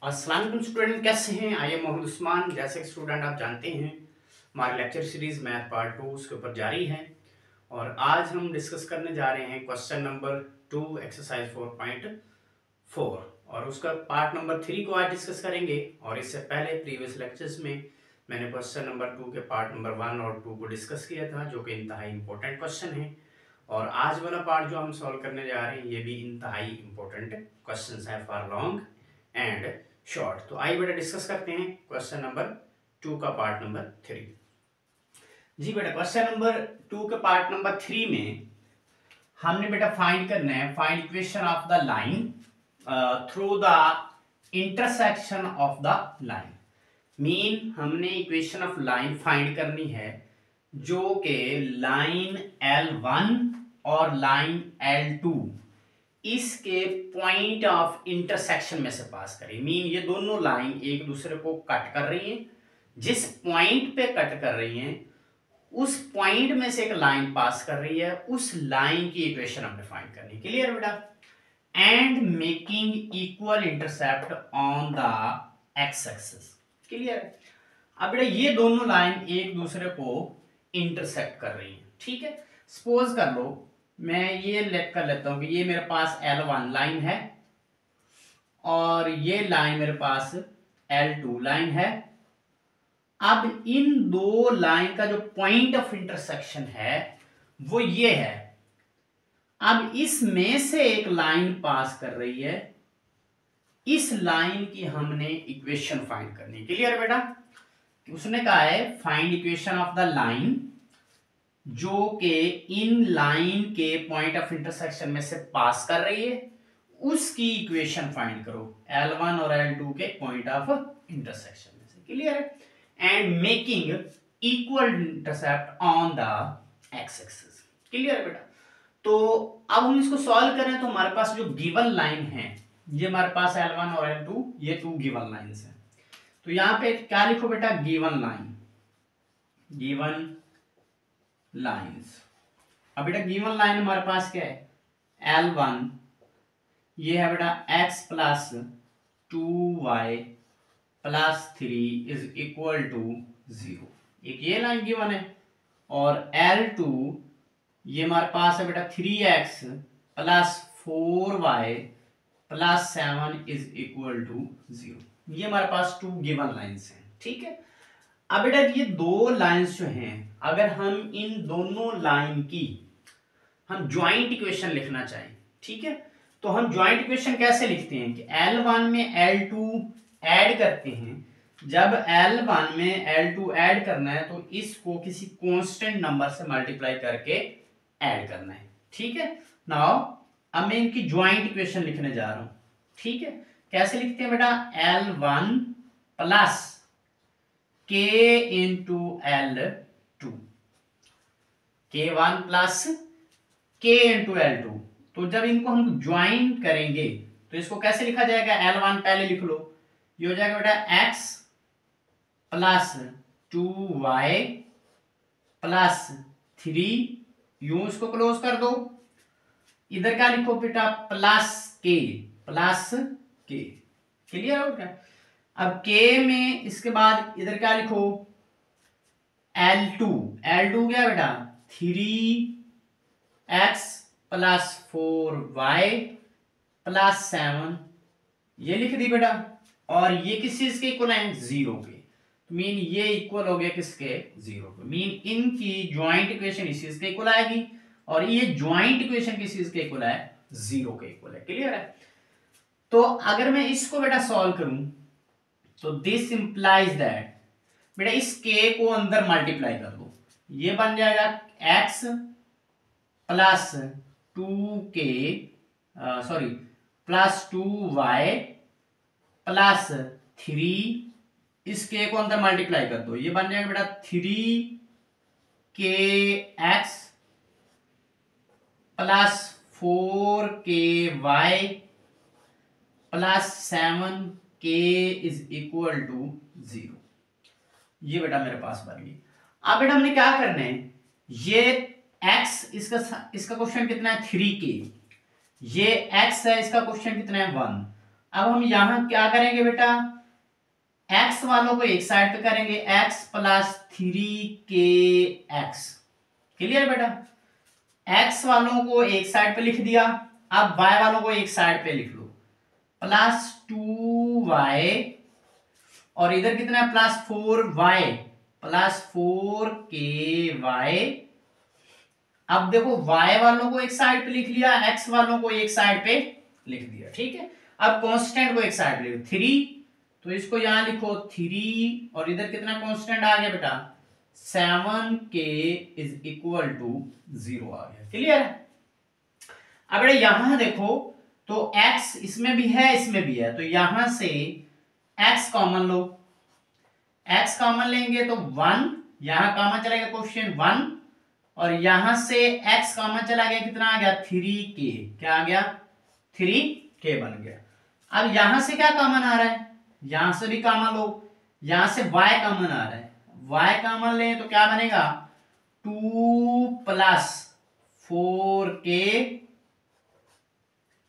अस्सलाम वालेकुम स्टूडेंट, कैसे हैं? I am Mohammad Usman. जैसे कि स्टूडेंट आप जानते हैं, हमारे लेक्चर सीरीज मैथ पार्ट 2 उसके ऊपर जारी है और आज हम डिस्कस करने जा रहे हैं क्वेश्चन नंबर 2 एक्सरसाइज 4.4 और उसका पार्ट नंबर 3 को आज डिस्कस करेंगे। और इससे पहले प्रीवियस लेक्चर्स में मैंने क्वेश्चन नंबर 2 के पार्ट नंबर 1 और 2 को डिस्कस किया था, जो कि इंतहाई इंपॉर्टेंट क्वेश्चन है। और आज वाला पार्ट जो हम सॉल्व करने जा रहे हैं ये भी इंतहाई इंपॉर्टेंट क्वेश्चन है फॉर लॉन्ग एंड शॉर्ट। तो आइए बेटा डिस्कस करते हैं क्वेश्चन नंबर 2 का पार्ट नंबर 3। जी बेटा, क्वेश्चन नंबर 2 के पार्ट नंबर 3 में हमने बेटा फाइंड करना है, find equation of the line through the intersection of the line. Mean हमने इक्वेशन ऑफ लाइन फाइंड करनी है जो कि लाइन L1 और लाइन L2 इसके पॉइंट ऑफ इंटरसेक्शन में से पास करें। मीन ये दोनों लाइन एक दूसरे को कट कर रही हैं, जिस पॉइंट पे कट कर रही हैं उस पॉइंट में से एक लाइन पास कर रही है, उस लाइन की इक्वेशन हमने फाइंड करनी। क्लियर बेटा? And making equal intercept on the x axis. Clear? अब बेटा ये दोनों लाइन एक दूसरे को इंटरसेक्ट कर रही हैं, ठीक है। सपोज कर लो मैं ये लेट कर लेता हूं कि ये मेरे पास L1 लाइन है और ये लाइन मेरे पास L2 लाइन है। अब इन दो लाइन का जो पॉइंट ऑफ इंटरसेक्शन है वो ये है। अब इसमें से एक लाइन पास कर रही है, इस लाइन की हमने इक्वेशन फाइंड करनी। क्लियर बेटा? उसने कहा है find equation of the line जो कि इन लाइन के पॉइंट ऑफ इंटरसेक्शन में से पास कर रही है, उसकी इक्वेशन फाइंड करो L1 और L2 के पॉइंट ऑफ इंटरसेक्शन में से। क्लियर है? And making equal intercept on the x axis. Clear है बेटा? तो अब हम इसको सॉल्व करें तो हमारे पास जो गिवन लाइन है, ये हमारे पास L1 और L2 ये 2 गिवन लाइंस हैं। तो यहां पे क्या लिखो बेटा? Given line, given lines. अब बेटा गिवन लाइन हमारे पास क्या है? L1 ये है बेटा x plus 2y plus 3 is equal to 0। एक ये लाइन गिवन है। और L2 ये हमारे पास है बेटा 3x plus 4y plus 7 is equal to 0। ये हमारे पास 2 गिवन लाइंस हैं, ठीक है। अब बेटा ये दो लाइंस जो हैं, अगर हम इन दोनों लाइन की हम ज्वाइंट इक्वेशन लिखना चाहें, ठीक है, तो हम ज्वाइंट इक्वेशन कैसे लिखते हैं कि L1 में L2 ऐड करते हैं। जब L1 में L2 ऐड करना है तो इसको किसी कांस्टेंट नंबर से मल्टीप्लाई करके ऐड करना है, ठीक है। नाउ अब मैं इनकी ज्वाइंट इक्वेशन लिखने जा रहा हूं, ठीक है। कैसे लिखते हैं बेटा? L1 plus K into L2, K1 plus K into L2। तो जब इनको हम ज्वाइन करेंगे तो इसको कैसे लिखा जाएगा? L1 पहले लिख लो, ये हो जाएगा बेटा x प्लस 2y प्लस 3, यूं इसको क्लोज कर दो। इधर क्या लिखो बेटा? Plus k, plus k। Clear हो क्या? अब k में इसके बाद इधर क्या लिखो? L2, L2 क्या बेटा? 3x प्लस 4y प्लस 7, ये लिख दी बेटा। और ये किस चीज के इक्वल है? 0 के। मीन ये इक्वल हो गया किसके? 0 के। मीन इनकी ज्वाइंट इक्वेशन इस चीज के इक्वल आएगी और ये ज्वाइंट इक्वेशन किस चीज के इक्वल है? 0 के इक्वल है। क्लियर है? तो अगर मैं इसको बेटा सॉल्व करूं तो दिस इंप्लाइज दैट बेटा इस k को अंदर मल्टीप्लाई कर दो, ये बन जाएगा x plus 2k sorry plus 2y plus 3, इस k को अंदर मल्टीप्लाई कर दो, ये बन जाएगा बेटा 3kx plus 4ky plus 7k is equal to 0। ये बेटा मेरे पास बन गई। अब बेटा हमने क्या करना है? ये x इसका क्वेश्चन कितना है? 3k। ये x है, इसका क्वेश्चन कितना है? 1। अब हम यहां क्या करेंगे बेटा, x वालों को एक साइड पे करेंगे, x प्लस 3kx। क्लियर बेटा, x वालों को एक साइड पे लिख दिया। अब y वालों को एक साइड पे लिख लो, प्लस 2y, और इधर कितना है प्लस 4y, प्लस 4ky। अब देखो y वालों को एक साइड पे लिख लिया, x वालों को एक साइड पे लिख दिया, ठीक है। अब कांस्टेंट को एक साइड पे लिखो 3, तो इसको यहां लिखो 3, और इधर कितना कांस्टेंट आ गया बेटा 7k इज इक्वल टू 0 आ गया। क्लियर है। अब बेटा यहां देखो, तो x इसमें भी है इसमें भी है, तो यहां से x कॉमन लो, x कॉमन लेंगे तो 1, यहां कॉमन चला गया कोएफिशिएंट 1, और यहां से x कॉमन चला गया, कितना आ गया 3k, क्या आ गया 3k बन गया। अब यहां से क्या कॉमन आ रहा है, यहां से भी कॉमन लो, यहां से y कॉमन आ रहा है, y कॉमन ले तो क्या बनेगा 2 प्लस 4k,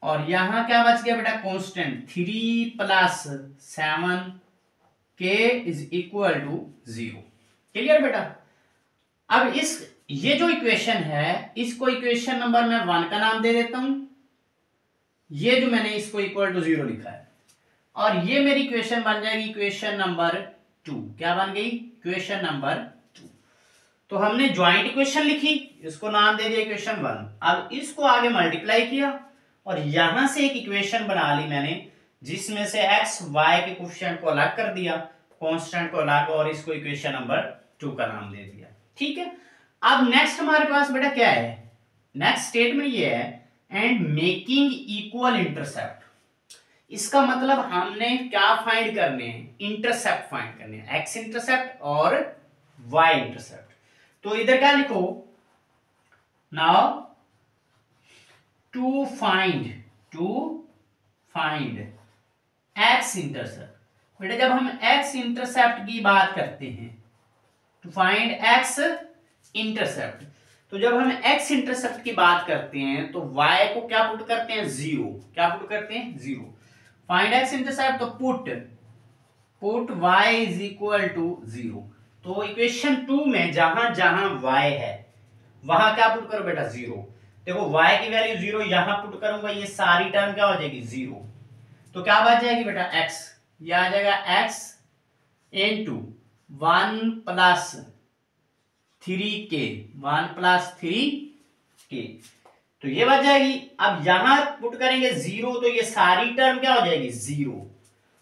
और यहां क्या बच गया बेटा constant 3 plus 7k is equal to 0। Clear बेटा। अब ये जो इक्वेशन है, इसको इक्वेशन नंबर मैं 1 का नाम दे देता हूं, ये जो मैंने इसको इक्वल टू 0 लिखा है, और ये मेरी इक्वेशन बन जाएगी इक्वेशन नंबर 2। क्या बन गई इक्वेशन नंबर 2। तो हमने ज्वाइंट इक्वेशन लिखी, इसको नाम दे दिया इक्वेशन 1। अब इसको आगे मल्टीप्लाई किया, और यहां से एक इक्वेशन बना ली मैंने, जिसमें से x y के कोएफिशिएंट को अलग कर दिया, कांस्टेंट को अलग, और इसको इक्वेशन नंबर 2 का नाम दे दिया। ठीक है। अब नेक्स्ट हमारे पास बेटा क्या है, नेक्स्ट स्टेटमेंट ये है, एंड मेकिंग इक्वल इंटरसेप्ट। इसका मतलब हमने क्या फाइंड करने हैं, इंटरसेप्ट फाइंड करने हैं, x इंटरसेप्ट और y इंटरसेप्ट। तो इधर क्या लिखो, now to find x intercept. बेटा जब हम x इंटरसेप्ट की बात करते हैं, टू फाइंड x इंटरसेप्ट, तो जब हम x इंटरसेप्ट की बात करते हैं तो y को क्या पुट करते हैं 0, क्या पुट करते हैं 0। फाइंड x इंटरसेप्ट, तो put y is equal to 0। तो इक्वेशन 2 में जहां जहां y है वहां क्या पुट करो बेटा 0। देखो y की वैल्यू 0 यहां पुट करूंगा, ये सारी टर्म क्या हो जाएगी 0, तो क्या बच जाएगी बेटा x, ये आ जाएगा x into 1 plus 3k, 1 plus 3k, तो ये बच जाएगी। अब यहां पुट करेंगे 0, तो ये सारी टर्म क्या हो जाएगी 0,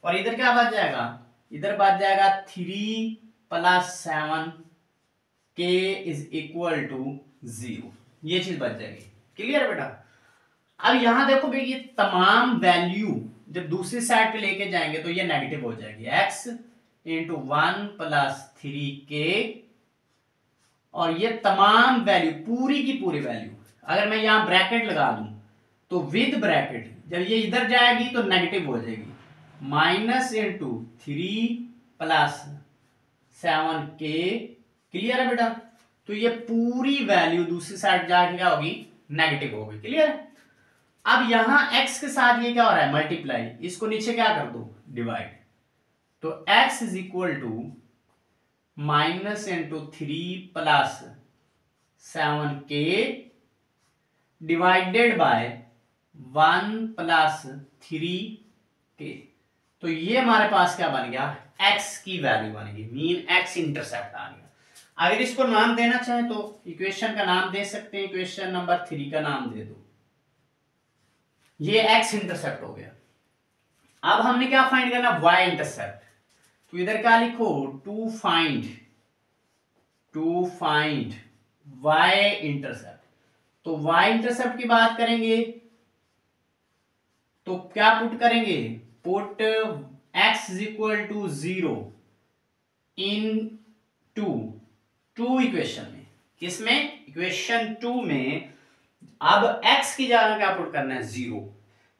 और इधर क्या बच जाएगा, इधर बच जाएगा 3 plus 7k is equal to 0, ये चीज बच जाएगी। क्लियर बेटा। अब यहां देखो भाई, ये तमाम वैल्यू जब दूसरी साइड पे लेके जाएंगे तो ये नेगेटिव हो जाएगी, x इंटू 1 प्लस 3k, और ये तमाम वैल्यू पूरी की पूरी वैल्यू, अगर मैं यहां ब्रैकेट लगा दूं तो विद ब्रैकेट जब ये इधर जाएगी तो नेगेटिव हो जाएगी, minus into 3 plus 7k। Clear है बेटा। तो ये पूरी वैल्यू दूसरी साइड जाके क्या होगी, नेगेटिव होगी। क्लियर है। अब यहां x के साथ ये क्या हो रहा है मल्टीप्लाई, इसको नीचे क्या कर दो डिवाइड, तो x is equal to minus into 3 plus 7k divided by 1 plus 3k। तो ये हमारे पास क्या बन गया, x की वैल्यू बनेगी, मीन x इंटरसेप्ट आ गया। अगर इसको नाम देना चाहें तो इक्वेशन का नाम दे सकते हैं, इक्वेशन नंबर 3 का नाम दे दो, ये x इंटरसेप्ट हो गया। अब हमने क्या फाइंड करना, y इंटरसेप्ट। तो इधर क्या लिखो, टू फाइंड y इंटरसेप्ट। तो y इंटरसेप्ट की बात करेंगे तो क्या पुट करेंगे, put x is equal to 0 into equation में, किसमें इक्वेशन 2 में। अब x की जगह क्या पुट करना है 0,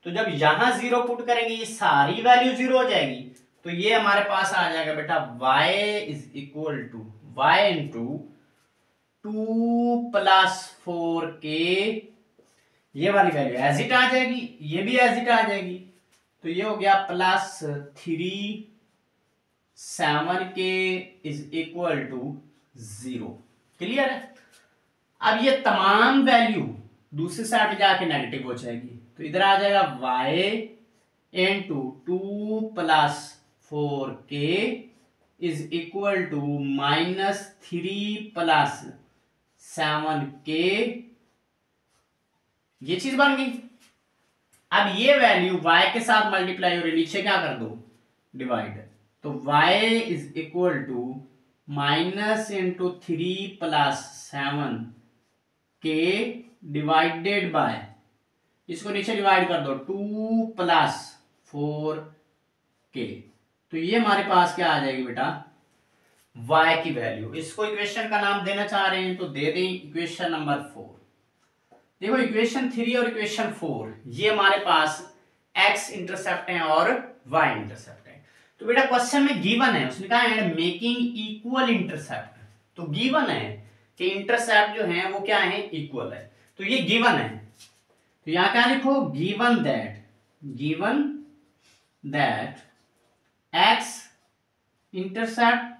तो जब यहां 0 पुट करेंगे ये सारी वैल्यू 0 हो जाएगी, तो ये हमारे पास आ जाएगा बेटा y is equal to y into 2 plus 4k, ये वाली वैल्यू एज इट आ जाएगी, ये भी एज इट आ जाएगी, तो ये हो गया plus 3 7k is equal to 0। Clear है। अब ये तमाम वैल्यू दूसरी साइड पे जाके नेगेटिव हो जाएगी, तो इधर आ जाएगा y into 2 plus 4k is equal to -3 plus 7k। ये चीज बन गई। अब ये वैल्यू y के साथ मल्टीप्लाई हो रही, नीचे क्या कर दो, डिवाइड। तो y is equal to -3 plus 7k divided by, इसको नीचे डिवाइड कर दो, 2 प्लस 4k। तो ये हमारे पास क्या आ जाएगी बेटा, y की वैल्यू। इसको इक्वेशन का नाम देना चाह रहे हैं तो दे दें इक्वेशन नंबर 4। देखो इक्वेशन 3 और इक्वेशन 4 ये हमारे पास x इंटरसेप्ट है और y इंटरसेप्ट है। तो बेटा क्वेश्चन में गिवन है, उसने कहा है मेकिंग इक्वल इंटरसेप्ट। तो गिवन है कि इंटरसेप्ट जो है वो क्या है, इक्वल है। तो ये गिवन है, तो यहां क्या लिखो, given that x intercept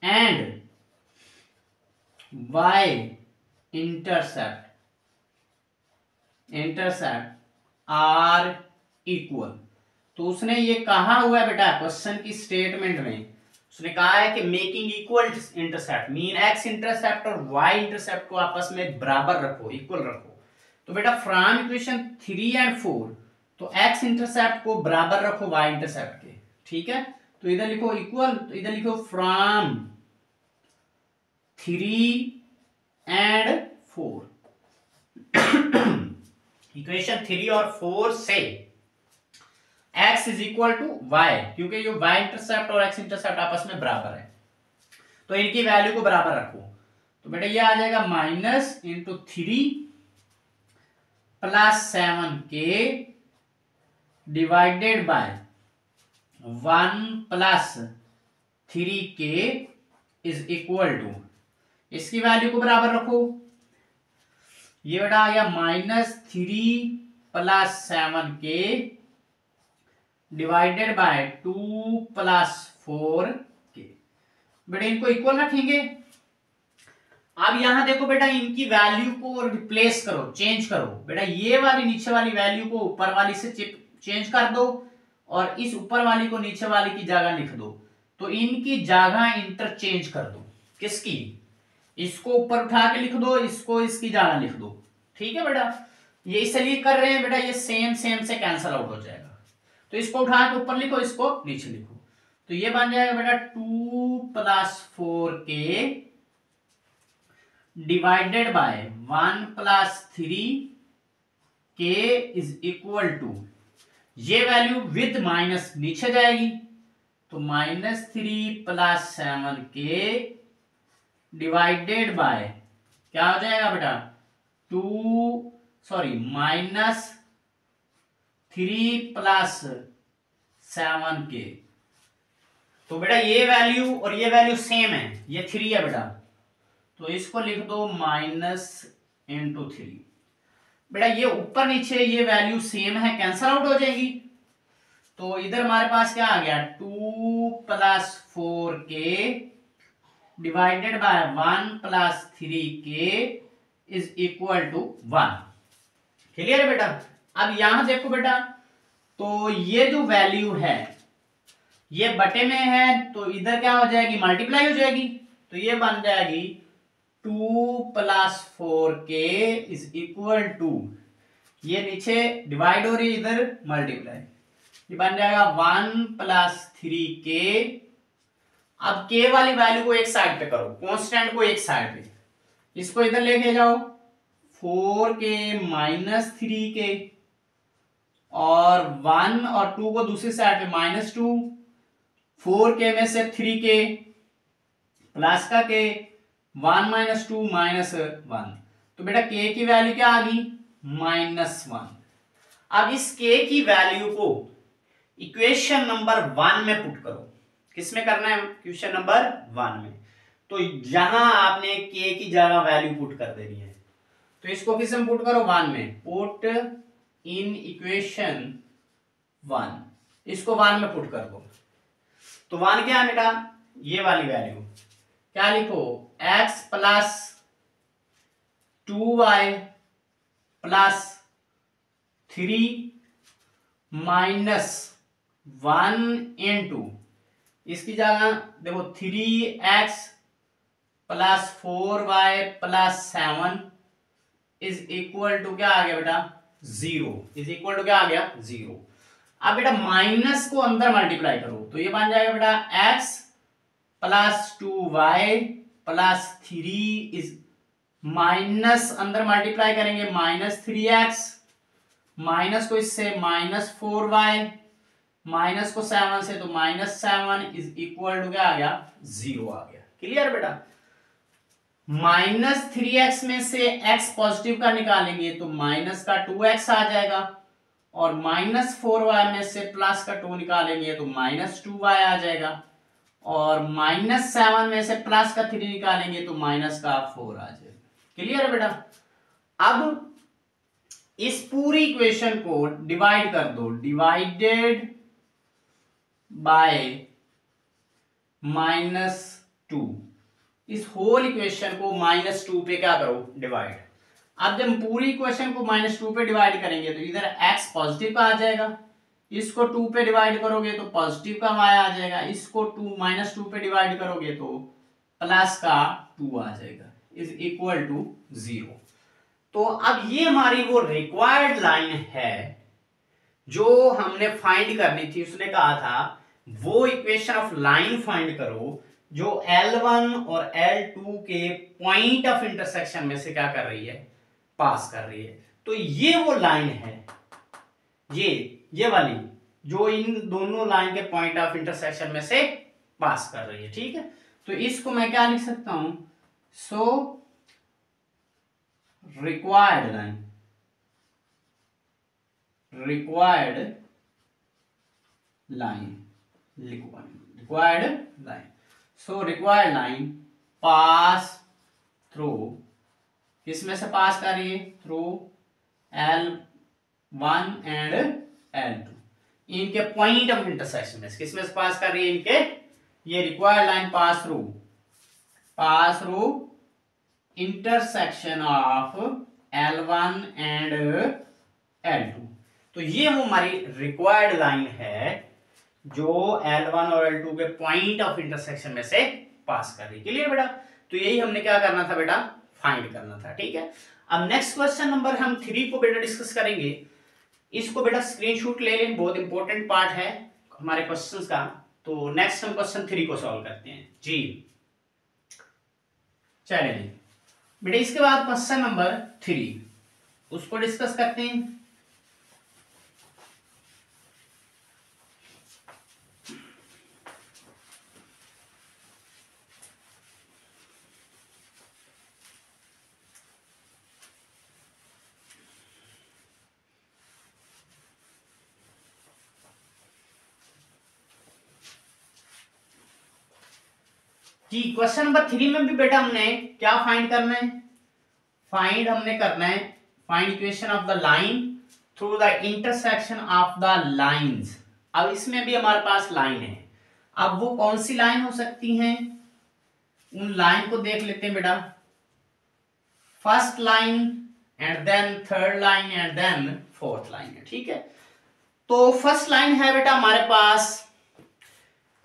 and y intercept are equal. तो उसने ये कहा हुआ है बेटा क्वेश्चन की स्टेटमेंट में, उसने कहा है कि making equal intercept mean x intercept और y इंटरसेप्ट को आपस में बराबर रखो, इक्वल रखो। तो बेटा फ्रॉम इक्वेशन 3 एंड 4 तो x इंटरसेप्ट को बराबर रखो y इंटरसेप्ट के, ठीक है। तो इधर लिखो इक्वल, तो इधर लिखो फ्रॉम 3 एंड 4 इक्वेशन 3 और 4 से x is equal to y, क्योंकि ये y इंटरसेप्ट और x इंटरसेप्ट आपस में बराबर है, तो इनकी वैल्यू को बराबर रखो। तो बेटा ये आ जाएगा -3 plus 7k divided by 1 plus 3k is equal to, इसकी वैल्यू को बराबर रखो। ये बेटा आ गया -3 plus 7k divided bye 2 plus 4k। बेटा इनको इक्वल रखेंगे। अब यहां देखो बेटा इनकी वैल्यू को रिप्लेस करो, चेंज करो। बेटा ये वाली नीचे वाली वैल्यू को ऊपर वाली से चेंज कर दो और इस ऊपर वाली को नीचे वाली की जगह लिख दो। तो इनकी जगह इंटरचेंज कर दो। किसकी, इसको ऊपर उठा के लिख दो, इसको इसकी जगह लिख दो, ठीक है बेटा। ये इसलिए कर रहे हैं बेटा, ये सेम से कैंसिल आउट हो जाएगा। तो इसको उठा के ऊपर लिखो, इसको नीचे लिखो। तो ये बन जाएगा बेटा 2 plus 4k divided by 1 plus 3k is equal to, ये वैल्यू विद माइनस नीचे जाएगी, तो -3 प्लस 7k डिवाइडेड बाय क्या हो जाएगा बेटा, -3 प्लस 7k। तो बेटा ये वैल्यू और ये वैल्यू सेम है, ये 3 है बेटा, तो इसको लिख दो -3। बेटा ये ऊपर नीचे ये वैल्यू सेम है, कैंसल आउट हो जाएगी। तो इधर हमारे पास क्या आ गया, 2 plus 4k divided by 1 plus 3k is equal to 1। Clear है बेटा। अब यहां देखो बेटा, तो ये जो वैल्यू है ये बटे में है, तो इधर क्या हो जाएगी, मल्टीप्लाई हो जाएगी। तो ये बन जाएगी 2 plus 4k is equal to, ये नीचे डिवाइड हो रही है, इधर मल्टीप्लाई, ये बन जाएगा 1 प्लस 3k। अब k वाली वैल्यू को एक साइड पे करो, कांस्टेंट को एक साइड पे, इसको इधर लेके जाओ, 4k माइनस 3k और 1 और 2 को दूसरी साइड पे -2, 4k में से 3k प्लस का k, 1 - 2 -1। तो बेटा k की वैल्यू क्या आ गई, -1। अब इस k की वैल्यू को इक्वेशन नंबर 1 में पुट करो। किसमें करना है, इक्वेशन नंबर 1 में। तो यहां आपने k की जगह वैल्यू पुट कर देनी है। तो तो इसको किस में पुट करो, 1 में, पुट इन इक्वेशन 1, इसको 1 में पुट कर दो। तो 1 क्या है बेटा, ये वाली वैल्यू, क्या लिखो, x plus 2y plus 3 minus 1 into, इसकी जगह देखो 3x plus 4y plus 7 is equal to क्या आ गया बेटा, 0, इज इक्वल टू क्या आ गया, 0। अब बेटा माइनस को अंदर मल्टीप्लाई करो तो ये बन जाएगा बेटा x plus 2y plus 3 is, minus अंदर मल्टीप्लाई करेंगे -3x, माइनस को इससे -4y, माइनस को 7 से तो -7 इज इक्वल टू क्या आ गया, 0 आ गया। क्लियर बेटा, -3x में से x पॉजिटिव का निकालेंगे तो माइनस का 2x आ जाएगा, और -4y में से प्लस का 2 निकालेंगे तो -2y आ जाएगा, और -7 में से प्लस का 3 निकालेंगे तो माइनस का 4 आ जाएगा। क्लियर है बेटा, अब इस पूरी इक्वेशन को डिवाइड कर दो, डिवाइडेड बाय -2, इस होल इक्वेशन को -2 पे क्या करो, डिवाइड। अब जब पूरी इक्वेशन को -2 पे डिवाइड करेंगे तो इधर x पॉजिटिव का आ जाएगा, इसको 2 पे डिवाइड करोगे तो पॉजिटिव का y आ जाएगा, इसको -2 पे डिवाइड करोगे तो प्लस का 2 आ जाएगा, इज इक्वल टू 0। तो अब ये हमारी वो रिक्वायर्ड लाइन है जो हमने फाइंड करनी थी। उसने कहा था वो इक्वेशन ऑफ लाइन फाइंड करो जो L1 और L2 के पॉइंट ऑफ इंटरसेक्शन में से क्या कर रही है, पास कर रही है। तो ये वो लाइन है, ये वाली जो इन दोनों लाइन के पॉइंट ऑफ इंटरसेक्शन में से पास कर रही है। ठीक है, तो इसको मैं क्या लिख सकता हूं, so required line, so required line pass through, किसमें से पास कर रही है, थ्रू L1 एंड L2, इनके पॉइंट ऑफ इंटरसेक्शन में किसमें से पास कर रही है, इनके, ये required line pass through intersection of L1 and L2। तो ये वो हमारी रिक्वायर्ड लाइन है जो L1 और L2 के पॉइंट ऑफ इंटरसेक्शन में से पास कर रही है। क्लियर बेटा, तो यही हमने क्या करना था बेटा, फाइंड करना था। ठीक है, अब नेक्स्ट क्वेश्चन नंबर हम 3 को बेटा डिस्कस करेंगे। इसको बेटा स्क्रीनशॉट ले लें, बहुत इंपॉर्टेंट पार्ट है हमारे क्वेश्चंस का। तो नेक्स्ट हम क्वेश्चन 3 को सॉल्व करते हैं जी। चलिए बेटा, इसके बाद क्वेश्चन नंबर 3 उसको डिस्कस करते हैं। जी, क्वेश्चन नंबर 3 में भी बेटा हमने क्या फाइंड करना है, find equation of the line through the intersection of the lines. अब इसमें भी हमारे पास लाइन है, अब वो कौन सी लाइन हो सकती हैं, उन लाइन को देख लेते हैं बेटा। First line and then third line and then fourth line है। ठीक है, तो फर्स्ट लाइन है बेटा हमारे पास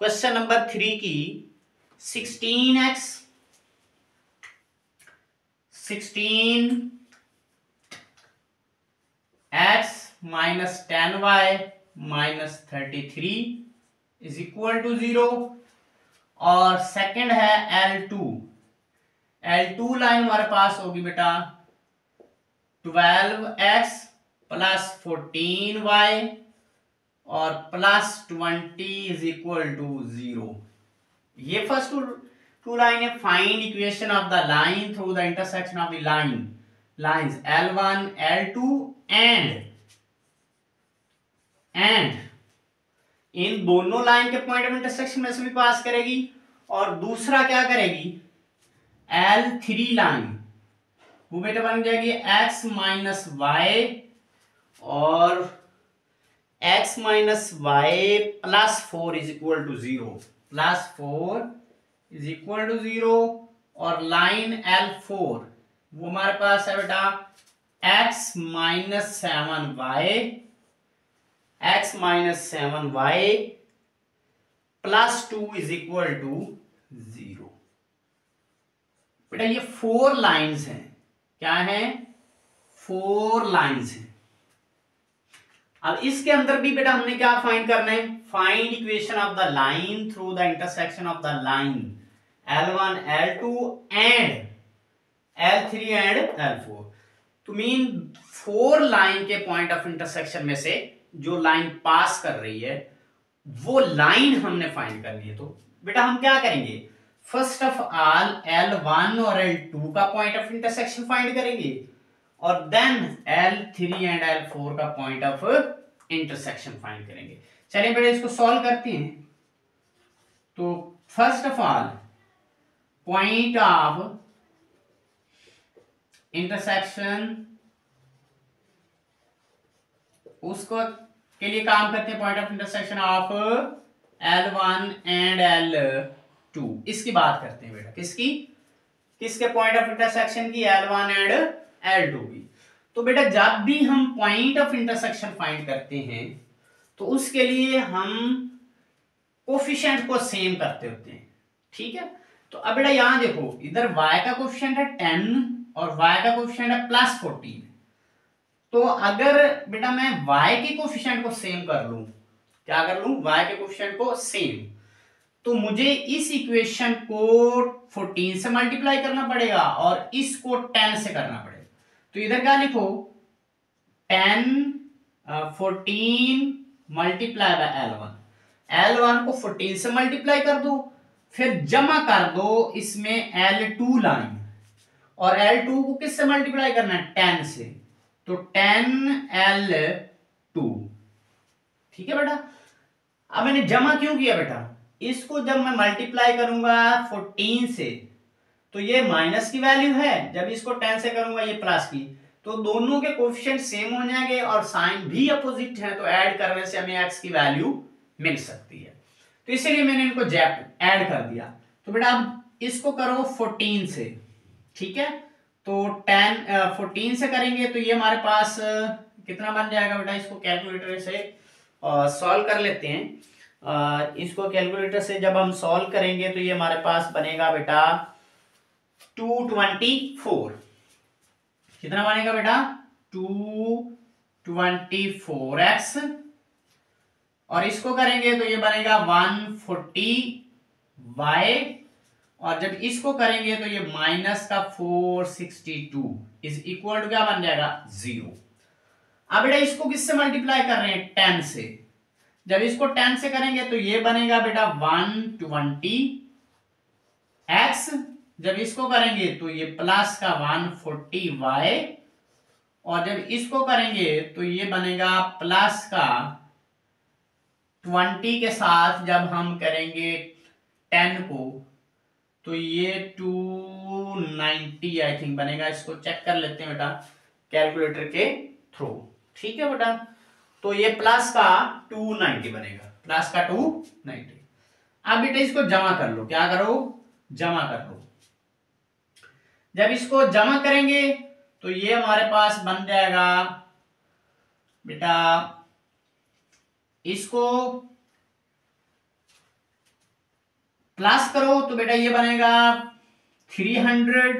क्वेश्चन नंबर 3 की 16x minus 10y minus 33 is equal to 0। और सेकंड है L2 लाइन हमारे पास होगी बेटा 12x प्लस 14y और प्लस 20 इज इक्वल टू 0। ये फर्स्ट टू लाइन है। Find equation of the line through the intersection of the lines L1 L2 and इन दोनों लाइन के पॉइंट ऑफ इंटरसेक्शन में से भी पास करेगी, और दूसरा क्या करेगी, L3 लाइन वो बेटा बन जाएगी x माइनस वाई और x minus y plus 4 is equal to 0, plus 4 is equal to 0। और लाइन L4 वो हमारे पास है बेटा x minus 7y, x minus 7y plus 2 is equal to 0। बेटा ये 4 लाइंस हैं, क्या है, 4 लाइंस हैं। अब इसके अंदर भी बेटा हमने क्या फाइंड करना है, find equation of the line through the intersection of the line L1 L2 and L3 and L4। तो मीन 4 लाइन के पॉइंट ऑफ इंटरसेक्शन में से जो लाइन पास कर रही है वो लाइन हमने फाइंड करनी है। तो बेटा हम क्या करेंगे, फर्स्ट ऑफ ऑल L1 और L2 का पॉइंट ऑफ इंटरसेक्शन फाइंड करेंगे और देन L3 एंड L4 का पॉइंट ऑफ इंटरसेक्शन फाइंड करेंगे। चलिए बेटा इसको सॉल्व करते हैं। तो first of all point of intersection उसको के लिए काम करते हैं, point of intersection of L1 and L2। इसकी बात करते हैं बेटा, किसकी, किसके पॉइंट ऑफ इंटरसेक्शन की, L1 एंड L2 की। तो बेटा जब भी हम पॉइंट ऑफ इंटरसेक्शन फाइंड करते हैं तो उसके लिए हम कोफिशिएंट को सेम करते होते हैं, ठीक है। तो अब बेटा यहां देखो, इधर y का कोफिशिएंट है 10 और y का कोफिशिएंट है प्लस 14। तो अगर बेटा मैं y के कोफिशिएंट को सेम कर लूं, क्या कर लूं, y के कोफिशिएंट को सेम, तो मुझे इस इक्वेशन को 14 से मल्टीप्लाई करना पड़ेगा और इसको 10 से करना पड़ेगा। तो इधर क्या लिखो, 10 14 मल्टीप्लाई बाय L1 को 14 से मल्टीप्लाई कर दो, फिर जमा कर दो इसमें L2 लाइन और L2 को किससे मल्टीप्लाई करना है, 10 से, तो 10L2, ठीक है बेटा। अब मैंने जमा क्यों किया बेटा, इसको जब मैं मल्टीप्लाई करूंगा 14 से तो ये माइनस की वैल्यू है, जब इसको 10 से करूंगा ये प्लस की, तो दोनों के कोफिशिएंट सेम हो जाएंगे और साइन भी अपोजिट है, तो ऐड करने से हमें x की वैल्यू मिल सकती है। तो इसलिए मैंने इनको ऐड कर दिया। तो बेटा अब इसको करो 14 से, ठीक है। तो 14 से करेंगे तो ये हमारे पास कितना बन जाएगा बेटा, इसको कैलकुलेटर से सॉल्व कर लेते हैं। इसको कैलकुलेटर से जब हम सॉल्व करेंगे तो ये हमारे पास बनेगा बेटा 224। कितना बनेगा बेटा, 224x और इसको करेंगे तो ये बनेगा 140y और जब इसको करेंगे तो ये माइनस का 462 इज इक्वल टू क्या बन जाएगा, 0। अब बेटा इसको किससे मल्टीप्लाई कर रहे हैं, 10 से। जब इसको 10 से करेंगे तो ये बनेगा बेटा 120x, जब इसको करेंगे तो ये प्लस का 140y और जब इसको करेंगे तो ये बनेगा प्लस का 20 के साथ जब हम करेंगे 10 को तो ये 290 आई थिंक बनेगा। इसको चेक कर लेते हैं बेटा कैलकुलेटर के थ्रू, ठीक है बेटा। तो ये प्लस का 290 बनेगा, प्लस का 290। अब बेटा इसको जमा कर लो, क्या करो, जमा कर लो। जब इसको जमा करेंगे तो ये हमारे पास बन जाएगा बेटा, इसको प्लस करो तो बेटा ये बनेगा 334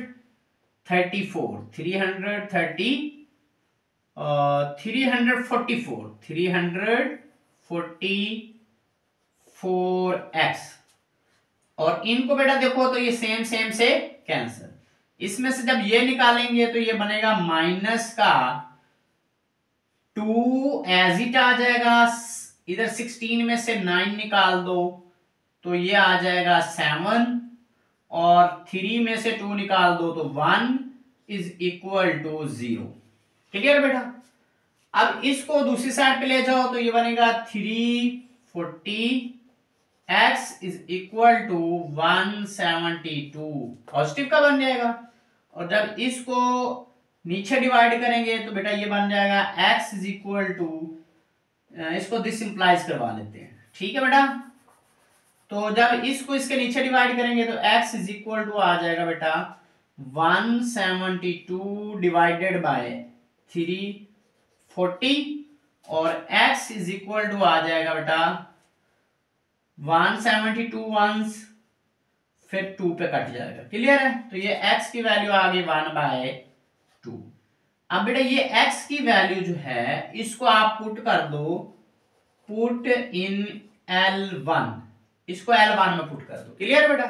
344x और इनको बेटा देखो तो ये सेम सेम से कैंसिल, इसमें से जब ये निकालेंगे तो ये बनेगा माइनस का 2 एज इट आ जाएगा, इधर 16 में से 9 निकाल दो तो ये आ जाएगा 7 और 3 में से 2 निकाल दो तो 1 इज इक्वल टू 0। क्लियर बेटा। अब इसको दूसरी साइड पे ले जाओ तो ये बनेगा 340x is equal to 172, positive का बन जाएगा और जब इसको नीचे डिवाइड करेंगे तो बेटा ये बन जाएगा x इज इक्वल टू, इसको दिस इंप्लाइज करवा लेते हैं, ठीक है बेटा। तो जब इसको इसके नीचे डिवाइड करेंगे तो x इज इक्वल टू आ जाएगा बेटा 172 डिवाइडेड बाय 340 और x इज इक्वल टू आ जाएगा बेटा 172 वंस फिर 2 पे कट जाएगा, क्लियर है। तो ये x की वैल्यू आ गई 1/2। अब बेटा ये x की वैल्यू जो है इसको आप पुट कर दो, पुट इन L1, इसको L1 में पुट कर दो, क्लियर बेटा।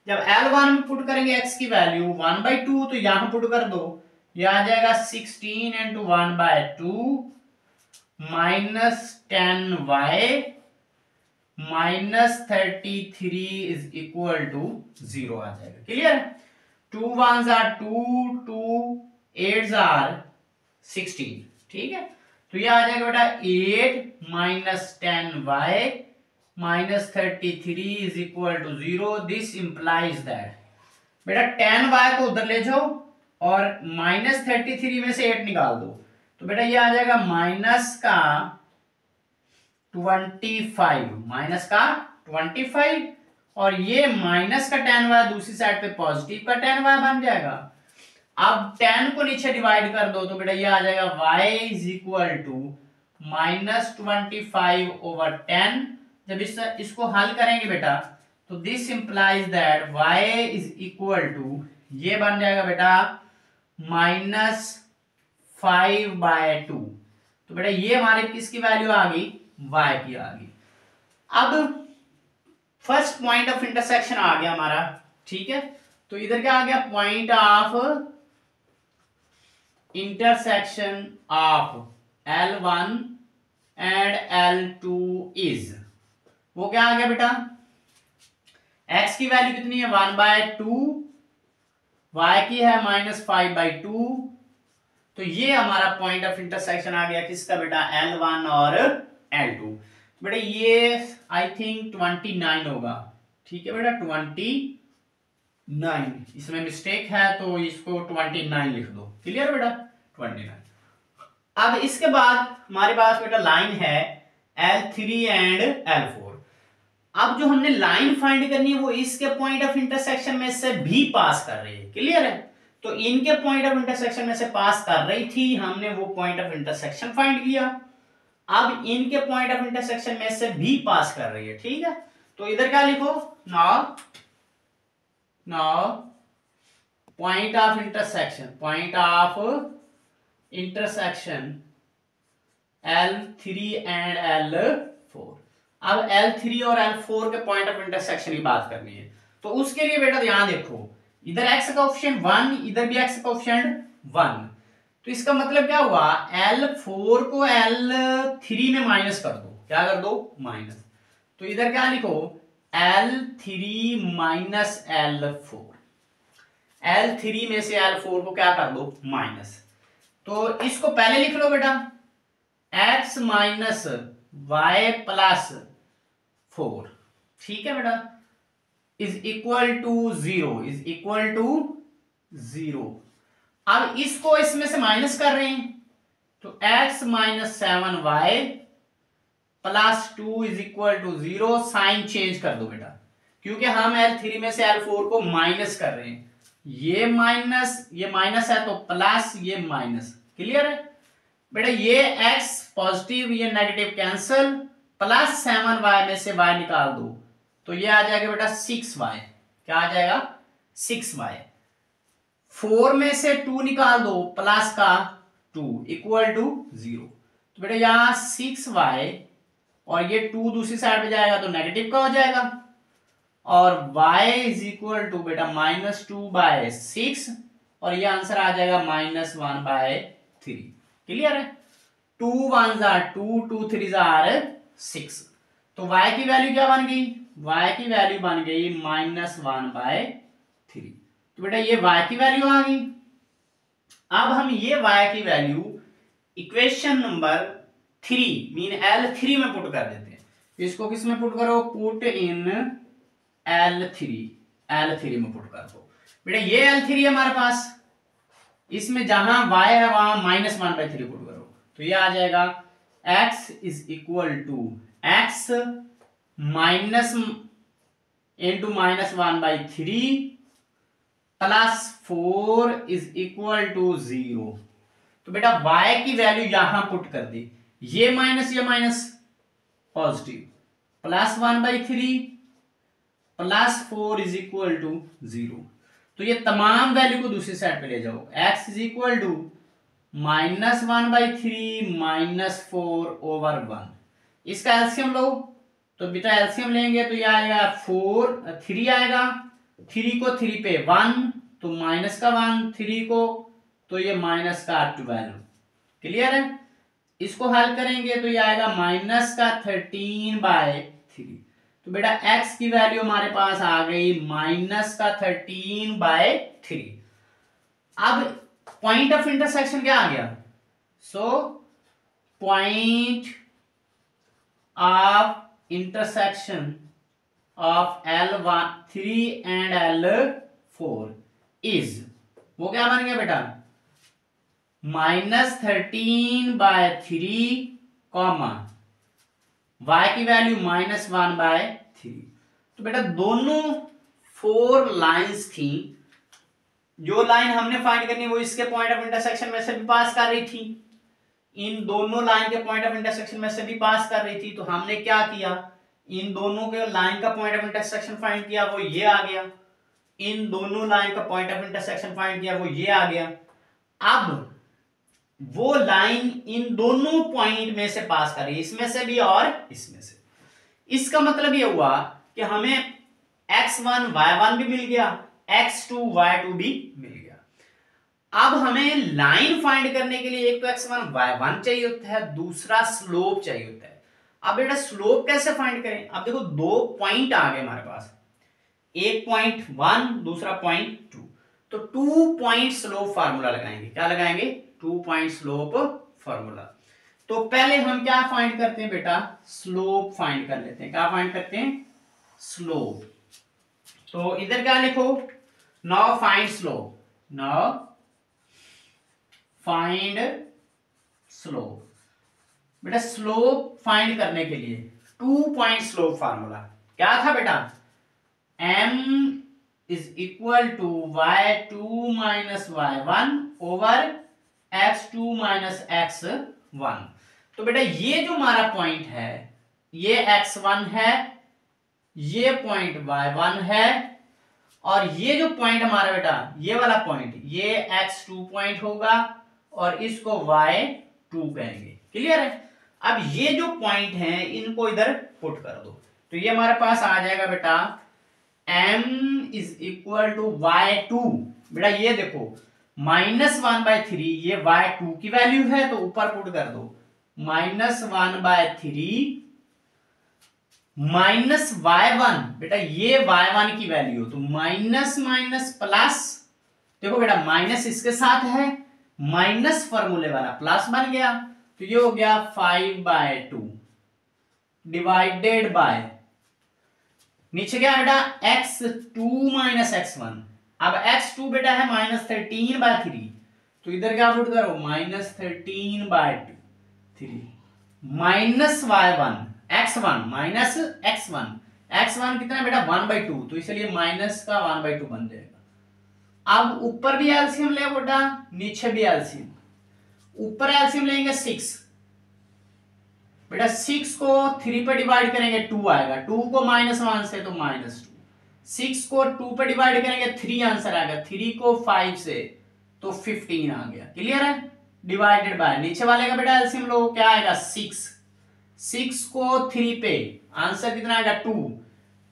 जब L1 में पुट करेंगे x की वैल्यू 1/2 तो यहां पुट कर दो, ये आ जाएगा 16 × 1/2 minus 10y minus 33 is equal to 0 आ जाएगा, clear. 2 1s are 2, 2 8s are 16, ठीक है। तो ये आ जाएगा बेटा 8 minus 10y minus 33 is equal to 0। This implies that, बेटा 10y को उधर ले जाओ और माइनस 33 में से 8 निकाल दो, तो बेटा ये आ जाएगा माइनस का 25, माइनस का 25 और ये माइनस का 10y दूसरी साइड पे पॉजिटिव का 10y बन जाएगा। अब 10 को नीचे डिवाइड कर दो तो बेटा ये आ जाएगा y is equal to minus 25 over 10। जब इसको हल करेंगे बेटा तो this implies that y is equal to, ये बन जाएगा बेटा माइनस 5/2। तो बेटा ये हमारे किसकी वैल्यू आ गई, y की आ गई। अब फर्स्ट पॉइंट ऑफ इंटरसेक्शन आ गया हमारा, ठीक है। तो इधर क्या आ गया, point of intersection of L1 and L2 is, वो क्या आ गया बेटा, x की वैल्यू कितनी है 1/2, y की है -5/2। तो ये हमारा पॉइंट ऑफ इंटरसेक्शन आ गया किसका बेटा, L1 और L2। बेटा ये आई थिंक 29 होगा, ठीक है बेटा 29, इसमें मिस्टेक है तो इसको 29 लिख दो, क्लियर बेटा 29। अब इसके बाद हमारे पास बेटा लाइन है L3 एंड L4। अब जो हमने लाइन फाइंड करनी है वो इसके पॉइंट ऑफ इंटरसेक्शन में से भी पास कर रही है, क्लियर है। तो इनके पॉइंट ऑफ इंटरसेक्शन में से पास कर रही थी, हमने वो पॉइंट ऑफ इंटरसेक्शन फाइंड किया। अब इनके पॉइंट ऑफ इंटरसेक्शन में से भी पास कर रही है, ठीक है। तो इधर क्या लिखो, now point of intersection L3 and L4। अब L3 और L4 के पॉइंट ऑफ इंटरसेक्शन की बात करनी है, तो उसके लिए बेटा ध्यान देखो, इधर x का कोएफिशिएंट 1, इधर भी x का कोएफिशिएंट 1। तो इसका मतलब क्या हुआ, L4 को L3 में माइनस कर दो, क्या कर दो, माइनस। तो इधर क्या लिखो, L3 माइनस L4, L3 में से L4 को क्या कर दो, माइनस। तो इसको पहले लिख लो बेटा, x माइनस y प्लस 4, ठीक है बेटा, is equal to 0, is equal to 0। अब इसको इसमें से माइनस कर रहे हैं तो x minus 7y plus 2 is equal to 0। Sign change कर दो बेटा, क्योंकि हम L3 में से L4 को माइनस कर रहे हैं, ये माइनस है तो प्लस, ये माइनस, क्लियर है बेटा। ये x पॉजिटिव, ये नेगेटिव कैंसल, प्लस 7y में से y निकाल दो तो ये आ जाएगा बेटा 6y, क्या आ जाएगा 6y। 4 में से 2 निकाल दो, प्लस का 2 इक्वल टू 0। तो बेटा यहां 6y और ये 2 दूसरी साइड पे जाएगा तो नेगेटिव का हो जाएगा, और y इज इक्वल टू बेटा -2/6 और ये आंसर आ जाएगा -1/3, क्लियर है। 2 1s are 2, 2 3s are 6। तो y की वैल्यू क्या बन गई, y की वैल्यू बन गई -1/3। तो बेटा ये y की वैल्यू आ गई। अब हम ये y की value equation number 3 mean L3 में पुट कर देते हैं। इसको किस में पुट करो, पुट इन L3 में पुट कर दो। बेटा ये L3 है हमारे पास, इसमें जहां y है वहां -1/3 पुट करो, तो ये आ जाएगा x is equal to x minus into -1/3 plus 4 is equal to 0। तो बेटा y की वैल्यू यहां पुट कर दी, ये minus positive, plus 1/3 plus 4 is equal to 0। तो ये तमाम वैल्यू को दूसरी साइड पे ले जाओ, x इज इक्वल टू -1/3 -4/1। इसका एलसीएम लो, तो बेटा एलसीएम लेंगे तो ये आएगा 3 आएगा, 3 को 3 पे 1 तो माइनस का 1, 3 को तो ये माइनस का 12। क्लियर है? इसको हल करेंगे तो ये आएगा माइनस का 13/3। तो बेटा x की वैल्यू हमारे पास आ गई माइनस का 13/3। अब पॉइंट ऑफ इंटरसेक्शन क्या आ गया? So point of intersection of L3 and L4 is, वो क्या बन गया बेटा? -13/3 कॉमा y की वैल्यू -1/3। तो बेटा दोनों 4 लाइंस थी, जो लाइन हमने फाइंड करनी वो इसके पॉइंट ऑफ इंटरसेक्शन में से भी पास कर रही थी, इन दोनों लाइन के पॉइंट ऑफ इंटरसेक्शन में से भी पास कर रही थी। तो हमने क्या किया, इन दोनों के लाइन का पॉइंट ऑफ इंटरसेक्शन फाइंड किया, वो ये आ गया। इन दोनों लाइन का पॉइंट ऑफ इंटरसेक्शन फाइंड किया, वो ये आ गया। अब वो लाइन इन दोनों पॉइंट में से पास कर रही है, इसमें से भी और इसमें से। इसका मतलब ये हुआ कि हमें x1 y1 भी मिल गया, x2 y2 भी मिल गया। अब हमें लाइन फाइंड करने के लिए एक तो x1 y1 चाहिए होता है, दूसरा स्लोप चाहिए होता है। अब बेटा स्लोप कैसे फाइंड करें? अब देखो दो पॉइंट आ गए हमारे पास, एक पॉइंट 1 दूसरा पॉइंट 2, तो 2 पॉइंट स्लोप फार्मूला लगाएंगे। क्या लगाएंगे? 2 पॉइंट स्लोप फार्मूला। तो पहले हम क्या फाइंड करते हैं बेटा? स्लोप फाइंड कर लेते हैं। क्या फाइंड करते हैं? स्लोप। तो इधर क्या लिखो? Now find slope, now find slope. बेटा स्लोप फाइंड करने के लिए 2 पॉइंट स्लोप फार्मूला क्या था बेटा? m is equal to y2 minus y1 over x2 minus x1। तो बेटा ये जो हमारा पॉइंट है ये x1 है, ये पॉइंट y1 है, और ये जो पॉइंट हमारा बेटा ये वाला पॉइंट ये x2 पॉइंट होगा और इसको y2 कहेंगे। क्लियर है? अब ये जो पॉइंट हैं इनको इधर पुट कर दो, तो ये हमारे पास आ जाएगा बेटा m is equal to y2। बेटा ये देखो -1/3 ये y2 की वैल्यू है, तो ऊपर पुट कर दो -1/3 माइनस y1। बेटा ये y1 की वैल्यू, तो माइनस माइनस प्लस, देखो बेटा माइनस इसके साथ है, माइनस फॉर्मूले वाला प्लस बन गया, तो ये हो गया 5/2 डिवाइडेड बाय नीचे क्या बेटा x2 माइनस x1। अब x2 बेटा है -13/3, तो इधर क्या पुट करो -13/3 minus y1 x1 minus x1 कितना है बेटा 1/2, तो इसलिए माइनस का 1/2 बन जाएगा। अब ऊपर भी एलसीएम ले बेटा, नीचे भी एलसीएम। ऊपर एलसीएम लेंगे 6, बेटा 6 को 3 पे डिवाइड करेंगे 2 आएगा, 2 को -1 से तो -2, 6 को 2 पे डिवाइड करेंगे 3 आंसर आएगा, 3 को 5 से तो 15 आ गया। क्लियर है? डिवाइडेड बाय नीचे वाले का बेटा एलसीएम लो, क्या आएगा 6 को 3 पे आंसर कितना आएगा 2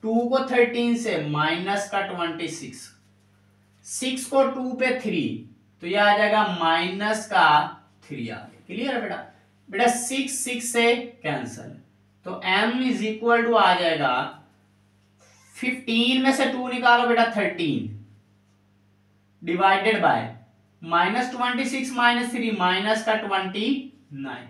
को 13 से माइनस का 26, 6 को 2 पे 3 तो ये आ जाएगा माइनस का 3 आ गया। क्लियर है बेटा? बेटा 6 से कैंसल, तो m इज इक्वल टू आ जाएगा 15 में से 2 निकालो बेटा 13 डिवाइडेड बाय -26 माइनस 3 माइनस का 29।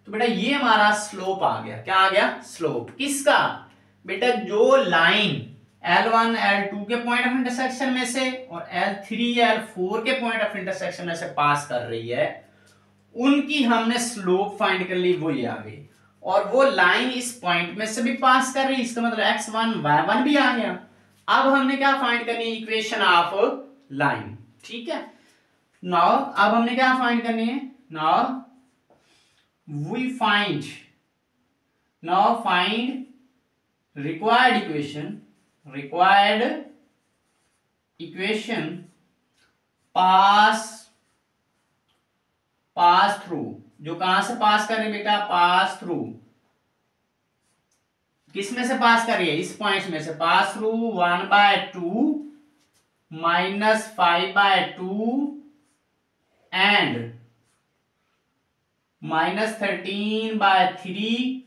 तो बेटा ये हमारा स्लोप आ गया। क्या आ गया? स्लोप। किसका? बेटा जो लाइन L1 L2 के पॉइंट ऑफ इंटरसेक्शन में से और L3 L4 के पॉइंट ऑफ इंटरसेक्शन में से पास कर रही है, उनकी हमने स्लोप फाइंड कर ली, वो ये आ गई। और वो लाइन इस पॉइंट में से भी पास कर रही है, इसका मतलब x1 y1 भी आ गया। अब हमने क्या फाइंड करनी है, इक्वेशन ऑफ लाइन। ठीक है, नाउ अब हमने क्या फाइंड करनी है, now we find, now find required equation pass through, जो कहां से पास कर रही है बेटा, पास थ्रू, किस में से पास कर रही है, इस पॉइंट में से, pass through 1/2 minus 5/2 and minus 13/3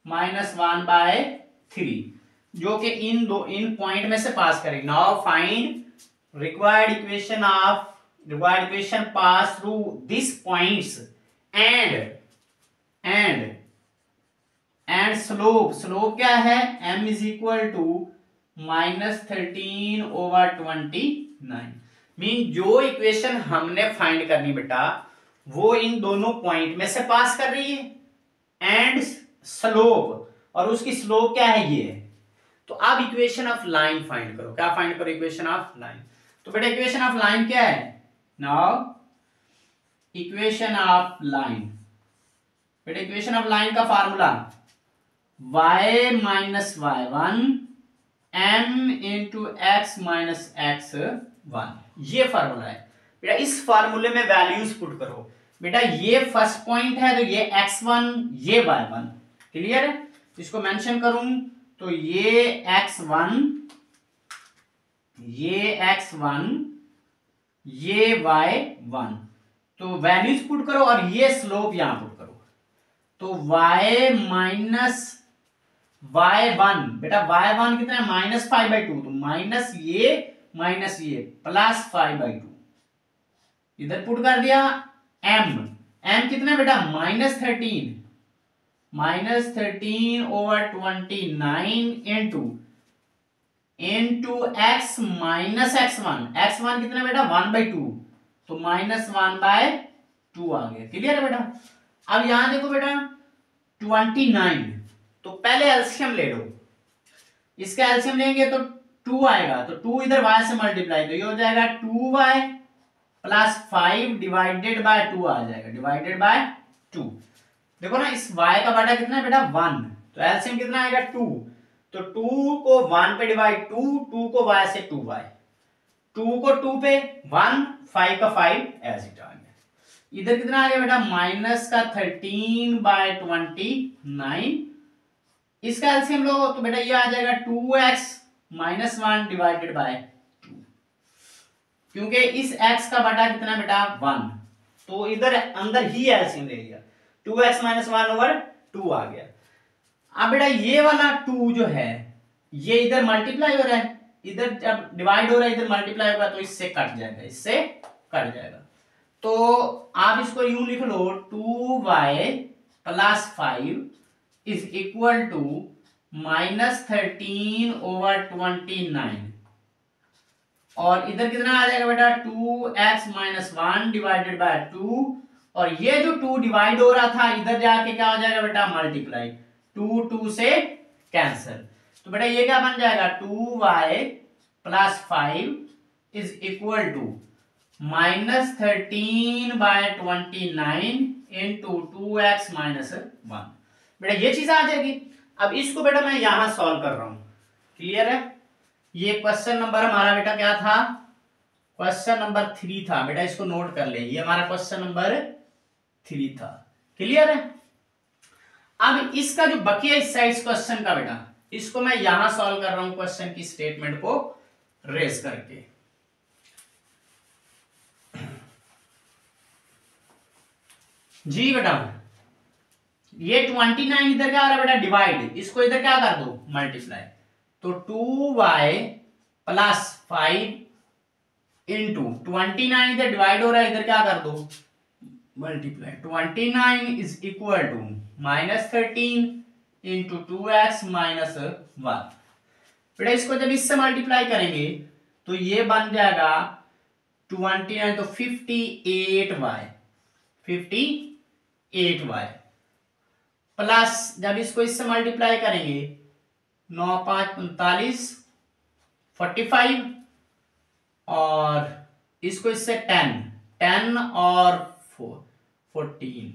minus 1/3, जो कि इन पॉइंट में से पास करेंगे। Now find required equation pass through this points and slope क्या है, m is equal to -13/29। Mean जो इक्वेशन हमने फाइंड करनी बेटा, वो इन दोनों पॉइंट में से पास कर रही है एंड स्लोप, और उसकी स्लोप क्या है, ये। तो अब इक्वेशन ऑफ लाइन फाइंड करो, क्या फाइंड करो, इक्वेशन ऑफ लाइन। तो बेटा इक्वेशन ऑफ लाइन क्या है, नाउ इक्वेशन ऑफ लाइन, बेटा इक्वेशन ऑफ लाइन का formula y minus y1 m into x minus x1, ये फार्मूला है बेटा। इस फार्मूले में वैल्यूज पुट करो बेटा, ये फर्स्ट पॉइंट है तो ये x1 ये y1, क्लियर है। इसको मेंशन करूं तो ये x1 ये y1, तो वैल्यूज पुट करो और ये स्लोप यहां पुट करो। तो y माइनस y1, बेटा y1 कितना है, -5/2, तो माइनस ये प्लस 5/2, इधर पुट कर दिया। m कितना बेटा, -13/29 इंटू x माइनस x1 कितना बेटा 1/2, तो -1/2 आ गया, क्लियर है बेटा। अब यहां देखो बेटा 29, तो पहले एलसीएम ले लो, इसका एलसीएम लेंगे तो 2 आएगा, तो 2 इधर y से मल्टीप्लाई, तो ये हो जाएगा 2y प्लस 5 डिवाइडेड बाय 2 आ जाएगा, डिवाइडेड बाय 2। देखो ना इस y का बटा कितना है बेटा 1, तो एलसीएम कितना आएगा 2, तो 2 को 1 पे डिवाइड 2 को y से 2y, 2 को 2 पे 1, 5 का 5 एज इट आ गया। इधर कितना आ गया बेटा माइनस का 13/29, इसका एलसीएम लो तो बेटा ये आ जाएगा 2x माइनस 1 डिवाइडेड बाय 2, क्योंकि इस x का बटा कितना बेटा 1, तो इधर अंदर ही एलसीएम ले लिया, 2x माइनस 1/2 आ गया। अब बेटा ये वाला 2 जो है ये इधर मल्टीप्लाई हो रहा है, इधर जब डिवाइड हो रहा है इधर मल्टीप्लाई होगा, तो इससे कट जाएगा, तो आप इसको यूं लिख लो 2y plus 5 is equal to -13/29, और इधर कितना आ जाएगा बेटा 2x माइनस 1 डिवाइडेड बाय 2, और ये जो 2 डिवाइड हो रहा था इधर जाके क्या हो जाएगा बेटा मल्टीप्लाई, 2 से कैंसिल, तो बेटा ये क्या बन जाएगा 2y plus 5 is equal to -13/29 into 2x minus 1, बेटा ये चीज आ जाएगी। अब इसको बेटा मैं यहां सॉल्व कर रहा हूं, क्लियर है। ये क्वेश्चन नंबर हमारा बेटा क्या था, क्वेश्चन नंबर 3 था बेटा, इसको नोट कर ले, ये हमारा क्वेश्चन नंबर 3 था, क्लियर है। अब इसका जो बकिया इस साइड क्वेश्चन का बेटा, इसको मैं यहां सॉल्व कर रहा हूं क्वेश्चन की स्टेटमेंट को रेज करके। जी बेटा ये 29 इधर क्या आ रहा है बेटा डिवाइड, इसको इधर क्या कर दो मल्टीप्लाई, तो 2y प्लस 5 इंटू 29 इधर डिवाइड हो रहा है, इधर क्या कर दो multiply, 29 is equal to -13 into 2x minus 1। बेटा इसको जब इससे मल्टीप्लाई करेंगे तो ये बन जाएगा 29 तो 58y, 58y प्लस जब इसको इससे मल्टीप्लाई करेंगे 9 5 45 45 और इसको इससे 10 और 14।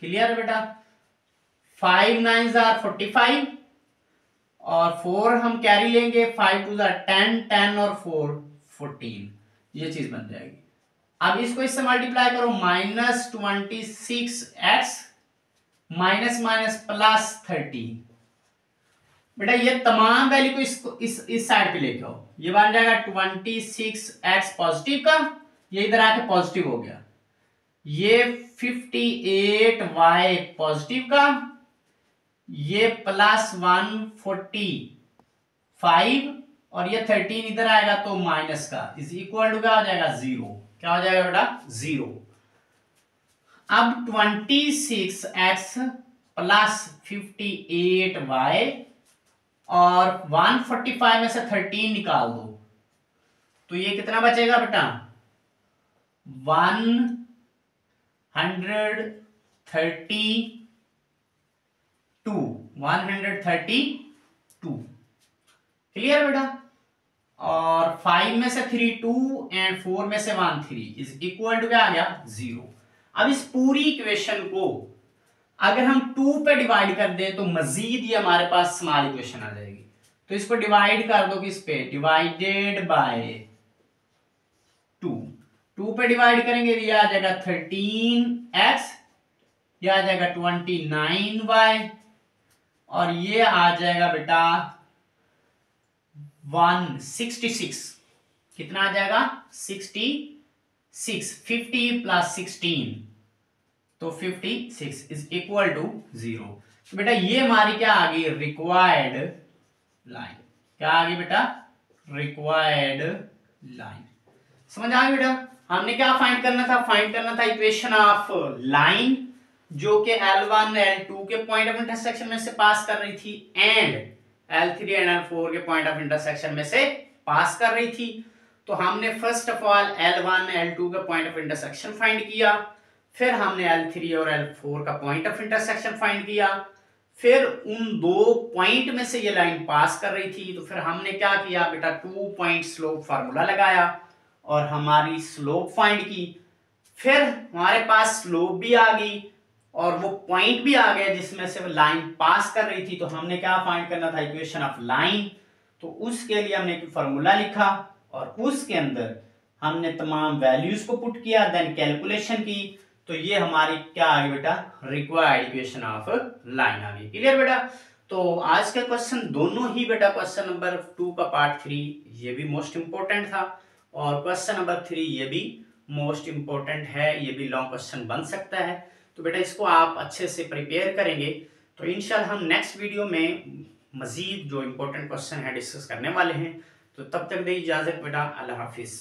क्लियर बेटा? 5 9 जार 45 और 4 हम कैरी लेंगे, 5 2 जार 10, 10 और 4 14, ये चीज बन जाएगी। अब इसको इससे मल्टीप्लाई करो -26x माइनस माइनस प्लस 13। बेटा ये तमाम वैल्यू को इसको इस साइड पे लेके आओ, ये बन जाएगा 26x पॉजिटिव का, ये इधर आके पॉजिटिव हो गया, ये 58y पॉजिटिव का, ये प्लस 145 और ये 13 इधर आएगा तो माइनस का, इज इक्वल टू क्या हो जाएगा 0। क्या हो जाएगा बेटा 0। अब 26x प्लस 58y और 145 में से 13 निकाल दो तो ये कितना बचेगा बेटा 132। क्लियर बेटा? और 5 में से 3 2 एंड 4 में से 1 3 इज इक्वल टू क्या आ गया 0। अब इस पूरी इक्वेशन को अगर हम 2 पे डिवाइड कर दें तो मजीद ये हमारे पास स्मॉल इक्वेशन आ जाएगी। तो इसको डिवाइड कर दो किस पे, डिवाइडेड बाय 2 पे डिवाइड करेंगे ये आ जाएगा 13x, ये आ जाएगा 29y और ये आ जाएगा बेटा 166। कितना आ जाएगा 66। 50 प्लस 16 तो 56 इज इक्वल टू 0। तो बेटा ये हमारी क्या आ गई रिक्वायर्ड लाइन। क्या आ गई बेटा रिक्वायर्ड लाइन। समझ आ गई बेटा? हमने क्या फाइंड करना था, फाइंड करना था इक्वेशन ऑफ लाइन जो कि L1 L2 के पॉइंट ऑफ इंटरसेक्शन में से पास कर रही थी एंड L3 एंड L4 के पॉइंट ऑफ इंटरसेक्शन में से पास कर रही थी। तो हमने first of all L1 L2 का पॉइंट ऑफ इंटरसेक्शन फाइंड किया, फिर हमने L3 और L4 का पॉइंट ऑफ इंटरसेक्शन फाइंड किया, फिर उन दो पॉइंट में से ये लाइन पास कर रही थी। तो फिर हमने क्या किया बेटा 2 पॉइंट स्लोप फार्मूला लगाया और हमारी स्लोप फाइंड की। फिर हमारे पास स्लोप भी आ गई और वो पॉइंट भी आ गया जिसमें से वो लाइन पास कर रही थी। तो हमने क्या फाइंड करना था इक्वेशन ऑफ लाइन। तो उसके लिए हमने एक फार्मूला लिखा और उसके अंदर हमने तमाम वैल्यूज को पुट किया, देन कैलकुलेशन की। तो ये हमारी क्या आ गई बेटा रिक्वायर्ड इक्वेशन ऑफ लाइन आ गई। क्लियर बेटा? तो आज का क्वेश्चन दोनों ही बेटा क्वेश्चन नंबर 2 का पार्ट 3 ये भी मोस्ट इंपोर्टेंट था और क्वेश्चन नंबर 3 ये भी मोस्ट इंपोर्टेंट है, ये भी लॉन्ग क्वेश्चन बन सकता है। तो बेटा इसको आप अच्छे से प्रिपेयर करेंगे तो इंशाल्लाह हम नेक्स्ट वीडियो में मजीद जो इंपॉर्टेंट क्वेश्चन है डिस्कस करने वाले हैं। तो तब तक दे इजाजत बेटा, अल्लाह हाफिज।